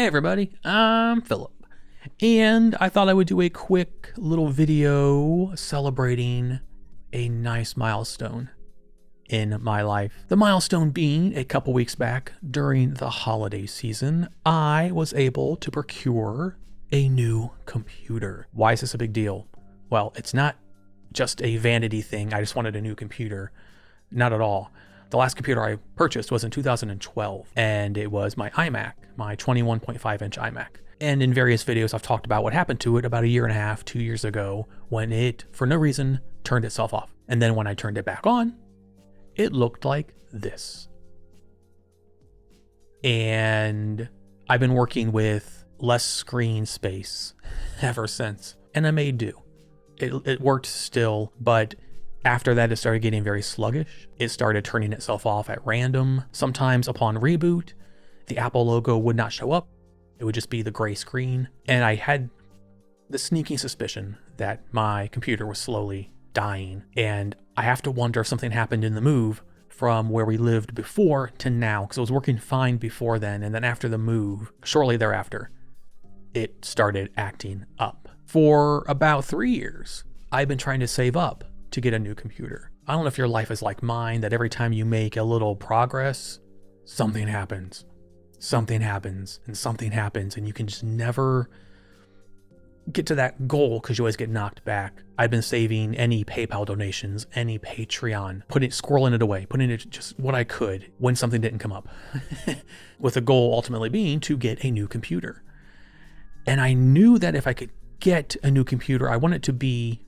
everybody, I'm Philip, and I thought I would do a quick little video celebrating a nice milestone in my life. The milestone being a couple weeks back during the holiday season, I was able to procure a new computer. Why is this a big deal? Well, it's not just a vanity thing. I just wanted a new computer. Not at all. The last computer I purchased was in 2012, and it was my iMac, my 21.5-inch iMac. And in various videos, I've talked about what happened to it about a year and a half, 2 years ago, when it, for no reason, turned itself off. And then when I turned it back on, it looked like this. And I've been working with less screen space ever since, and I made do. It worked still, but after that, it started getting very sluggish. It started turning itself off at random. Sometimes upon reboot, the Apple logo would not show up. It would just be the gray screen. And I had the sneaking suspicion that my computer was slowly dying. And I have to wonder if something happened in the move from where we lived before to now, because it was working fine before then. And then after the move, shortly thereafter, it started acting up. For about 3 years, I've been trying to save up to get a new computer. I don't know if your life is like mine, that every time you make a little progress, something happens, and something happens, and you can just never get to that goal because you always get knocked back. I've been saving any PayPal donations, any Patreon, squirreling it away, putting it just what I could when something didn't come up, with the goal ultimately being to get a new computer. And I knew that if I could get a new computer, I want it to be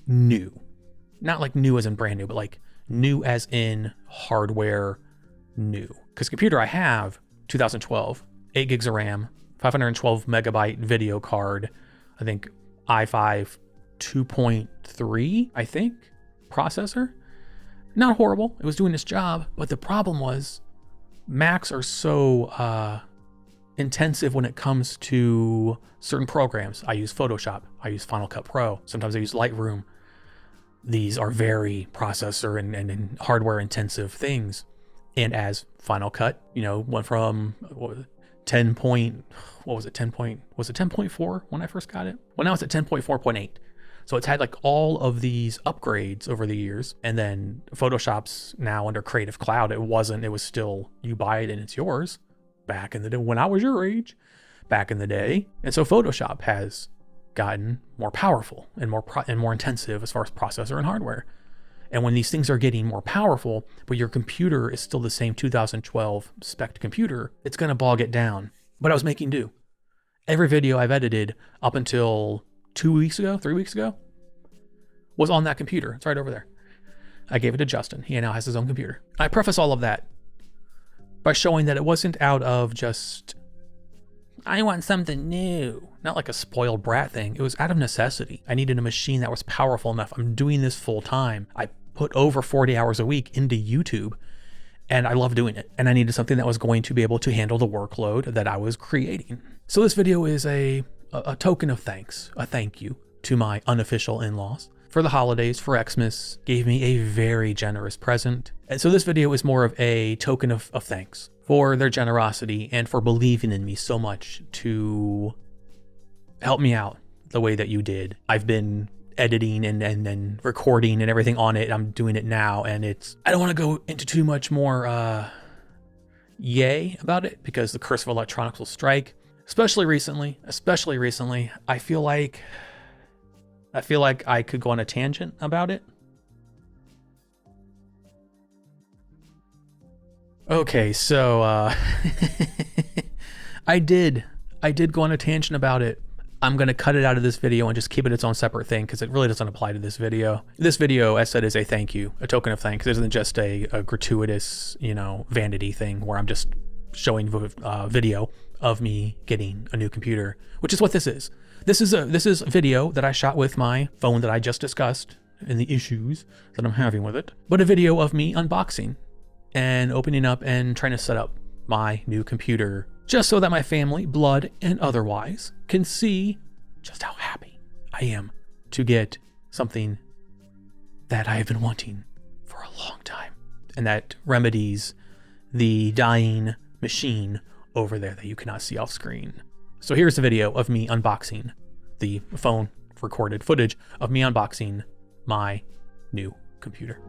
new. Not like new as in brand new, but like new as in hardware new. Because computer I have, 2012, 8 gigs of RAM, 512 megabyte video card, I think i5 2.3, I think, processor. Not horrible, it was doing its job, but the problem was Macs are so intensive when it comes to certain programs. I use Photoshop, I use Final Cut Pro, sometimes I use Lightroom. These are very processor and hardware intensive things. And as Final Cut, went from 10.4 when I first got it? Well, now it's at 10.4.8. So it's had like all of these upgrades over the years. And then Photoshop's now under Creative Cloud. It was still, you buy it and it's yours. Back in the day, when I was your age, back in the day. And so Photoshop has gotten more powerful and more intensive as far as processor and hardware. And when these things are getting more powerful, but your computer is still the same 2012 spec computer, it's going to bog it down. But I was making do. Every video I've edited up until 3 weeks ago, was on that computer. It's right over there. I gave it to Justin. He now has his own computer. I preface all of that by showing that it wasn't out of just, I want something new. Not like a spoiled brat thing. It was out of necessity. I needed a machine that was powerful enough. I'm doing this full time. I put over 40 hours a week into YouTube, and I love doing it. And I needed something that was going to be able to handle the workload that I was creating. So this video is a token of thanks, a thank you to my unofficial in-laws. For the holidays, for Xmas, gave me a very generous present. And so this video is more of a token of thanks for their generosity and for believing in me so much to help me out the way that you did. I've been editing and recording and everything on it. I'm doing it now, and I don't want to go into too much more yay about it because the curse of electronics will strike, especially recently. I feel like I could go on a tangent about it. Okay, so I did go on a tangent about it. I'm going to cut it out of this video and just keep it its own separate thing because it really doesn't apply to this video. This video, as said, is a thank you, a token of thanks. It isn't just a gratuitous, vanity thing where I'm just showing video of me getting a new computer, which is what this is. This is a video that I shot with my phone that I just discussed and the issues that I'm having with it, but a video of me unboxing and opening up and trying to set up my new computer just so that my family, blood and otherwise, can see just how happy I am to get something that I have been wanting for a long time, and that remedies the dying machine over there that you cannot see off screen. So here's a video of me unboxing the phone recorded footage of me unboxing my new computer.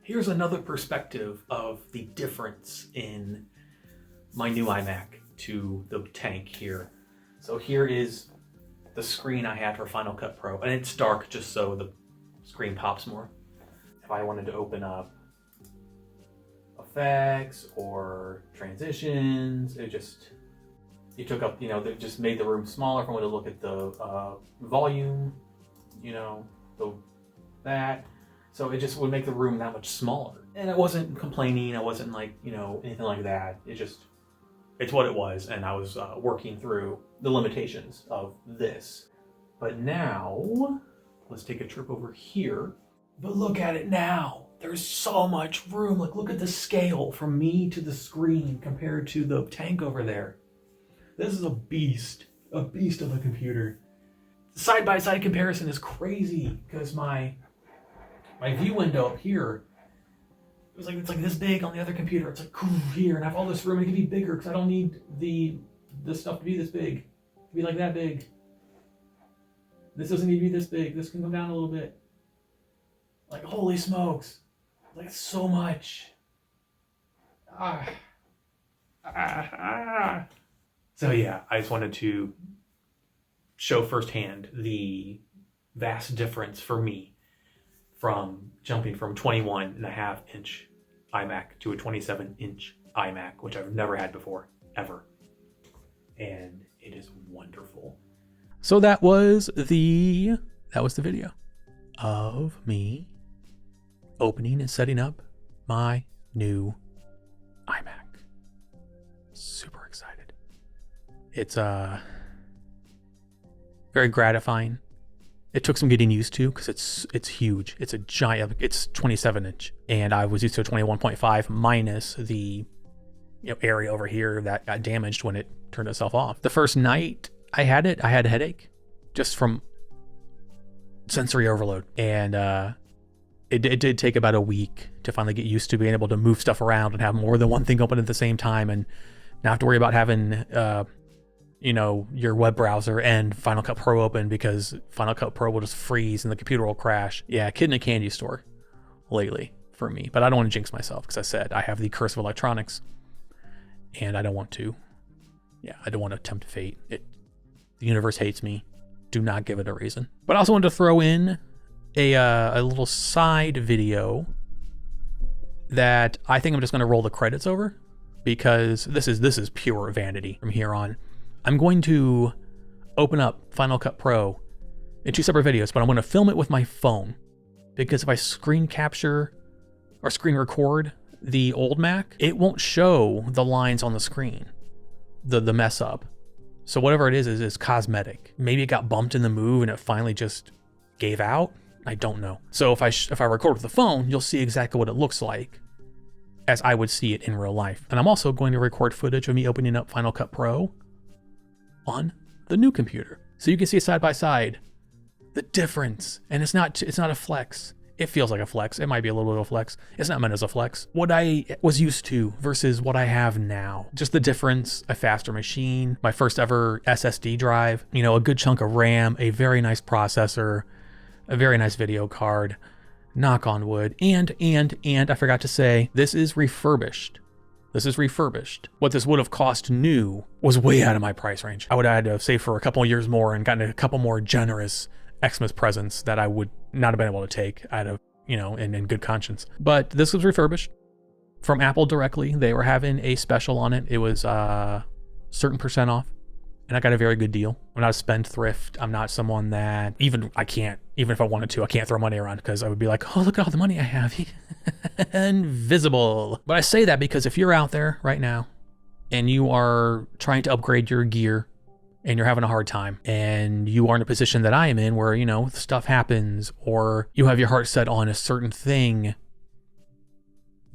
Here's another perspective of the difference in my new iMac to the tank here. So here is the screen I had for Final Cut Pro, and it's dark just so the screen pops more. If I wanted to open up effects or transitions, it took up, they just made the room smaller if I wanted to look at the volume, that. So it just would make the room that much smaller. And I wasn't complaining, I wasn't like, anything like that. It's what it was, and I was working through the limitations of this. But now, let's take a trip over here. But look at it now. There's so much room. Like, look at the scale from me to the screen compared to the tank over there. This is a beast of a computer. Side-by-side comparison is crazy because my view window up here, it's like this big on the other computer. It's like here, and I have all this room. It can be bigger because I don't need this stuff to be this big. It can be like that big. This doesn't need to be this big. This can come down a little bit. Like, holy smokes. Like, so much. So yeah, I just wanted to show firsthand the vast difference for me from jumping from 21.5-inch iMac to a 27-inch iMac, which I've never had before, ever. And it is wonderful. So that was the video of me opening and setting up my new iMac. Super excited. It's very gratifying. It took some getting used to because it's huge. It's a giant. It's 27-inch, and I was used to a 21.5 minus the area over here that got damaged when it turned itself off. The first night I had a headache just from sensory overload. And it did take about a week to finally get used to being able to move stuff around and have more than one thing open at the same time, and not have to worry about having your web browser and Final Cut Pro open, because Final Cut Pro will just freeze and the computer will crash. Yeah, kid in a candy store lately for me. But I don't want to jinx myself, because I said I have the curse of electronics, and I don't want to. Yeah, I don't want to tempt fate. The universe hates me. Do not give it a reason. But I also wanted to throw in a little side video that I think I'm just going to roll the credits over, because this is pure vanity from here on. I'm going to open up Final Cut Pro in 2 separate videos, but I'm going to film it with my phone, because if I screen capture or screen record the old Mac, it won't show the lines on the screen, the mess up. So whatever it is cosmetic. Maybe it got bumped in the move and it finally just gave out. I don't know. So if I record with the phone, you'll see exactly what it looks like as I would see it in real life. And I'm also going to record footage of me opening up Final Cut Pro on the new computer, so you can see side by side the difference. And it's not a flex. It feels like a flex. It might be a little bit of a flex. It's not meant as a flex. What I was used to versus what I have now. Just the difference, a faster machine, my first ever SSD drive, a good chunk of RAM, a very nice processor, a very nice video card, knock on wood. And I forgot to say, this is refurbished. What this would have cost new was way out of my price range. I would have had to save for a couple of years more and gotten a couple more generous Xmas presents that I would not have been able to take out of, in good conscience. But this was refurbished from Apple directly. They were having a special on it. It was certain percent off, and I got a very good deal. I'm not a spendthrift. I'm not someone that even if I wanted to, I can't throw money around, because I would be like, oh, look at all the money I have. Invisible. But I say that because if you're out there right now and you are trying to upgrade your gear and you're having a hard time, and you are in a position that I am in where, stuff happens, or you have your heart set on a certain thing,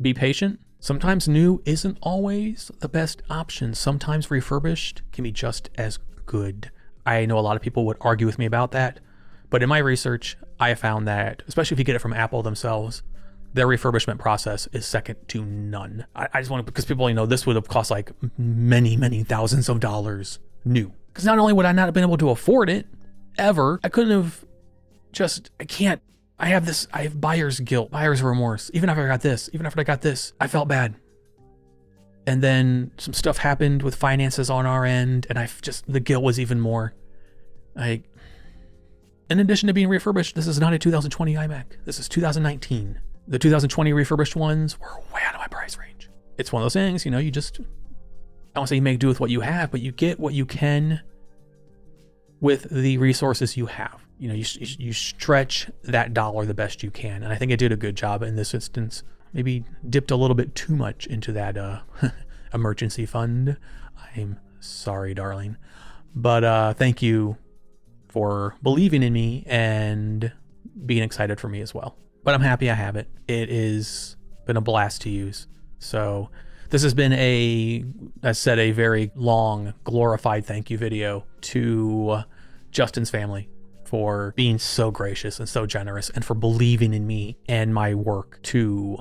be patient. Sometimes new isn't always the best option. Sometimes refurbished can be just as good. I know a lot of people would argue with me about that, but in my research, I have found that, especially if you get it from Apple themselves, their refurbishment process is second to none. I just want to, because people, this would have cost like many, many thousands of dollars new. Because not only would I not have been able to afford it ever, I couldn't have I have buyer's guilt, buyer's remorse. Even after I got this, I felt bad. And then some stuff happened with finances on our end, and the guilt was even more. In addition to being refurbished, this is not a 2020 iMac. This is 2019. The 2020 refurbished ones were way out of my price range. It's one of those things, I don't want to say you make do with what you have, but you get what you can with the resources you have. You stretch that dollar the best you can. And I think I did a good job in this instance. Maybe dipped a little bit too much into that emergency fund. I'm sorry, darling. But thank you for believing in me and being excited for me as well. But I'm happy I have it. It has been a blast to use. So this has been a very long, glorified thank you video to Justin's family for being so gracious and so generous, and for believing in me and my work to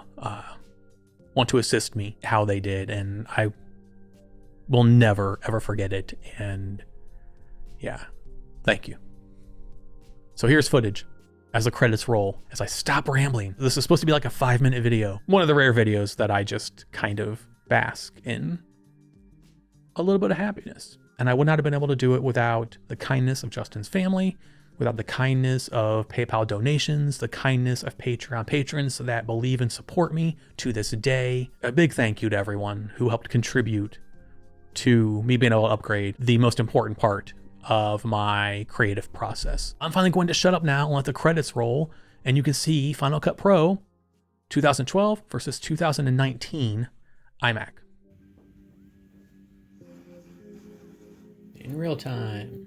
want to assist me how they did. And I will never, ever forget it. And yeah, thank you. So here's footage as the credits roll, as I stop rambling. This is supposed to be like a 5-minute video. One of the rare videos that I just kind of bask in a little bit of happiness. And I would not have been able to do it without the kindness of Justin's family, without the kindness of PayPal donations, the kindness of Patreon patrons that believe and support me to this day. A big thank you to everyone who helped contribute to me being able to upgrade the most important part of my creative process. I'm finally going to shut up now and let the credits roll, and you can see Final Cut Pro 2012 versus 2019 iMac. In real time.